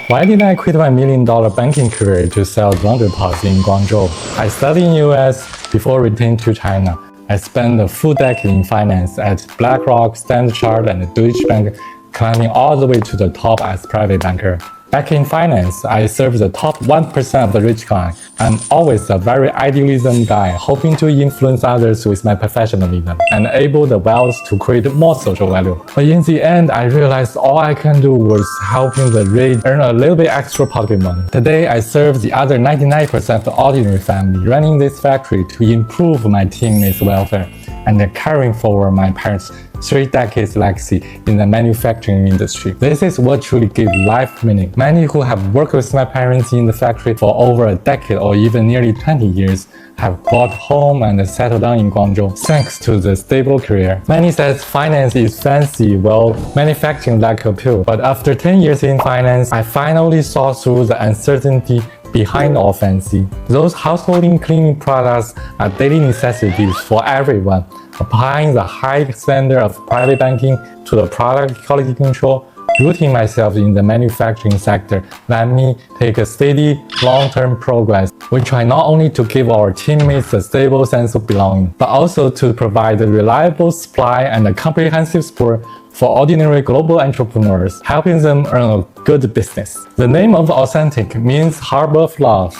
Why did I quit my $1 million banking career to sell laundry pods in Guangzhou? I studied in US before returning to China. I spent a full decade in finance at BlackRock, Standard Chartered, and Deutsche Bank, climbing all the way to the top as private banker. Back in finance, I serve the top 1% of the rich client. I'm always a very idealism guy, hoping to influence others with my professionalism and enable the wealth to create more social value. But in the end, I realized all I can do was helping the rich earn a little bit extra pocket money. Today, I serve the other 99% of the ordinary family, running this factory to improve my teammates' welfare and carrying forward my parents' 3 decades legacy in the manufacturing industry. This is what truly gives life meaning. Many who have worked with my parents in the factory for over a decade or even nearly 20 years have brought home and settled down in Guangzhou thanks to the stable career. Many says finance is fancy, while manufacturing lack appeal. But after 10 years in finance, I finally saw through the uncertainty behind all fancy. Those household cleaning products are daily necessities for everyone. Applying the high standard of private banking to the product quality control, rooting myself in the manufacturing sector let me take a steady, long-term progress. We try not only to give our teammates a stable sense of belonging, but also to provide a reliable supply and a comprehensive support for ordinary global entrepreneurs, helping them earn a good business. The name of Authentic means harbor of love.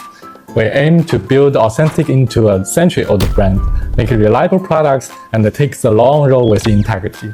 We aim to build Authentic into a century-old brand, make reliable products, and take the long road with integrity.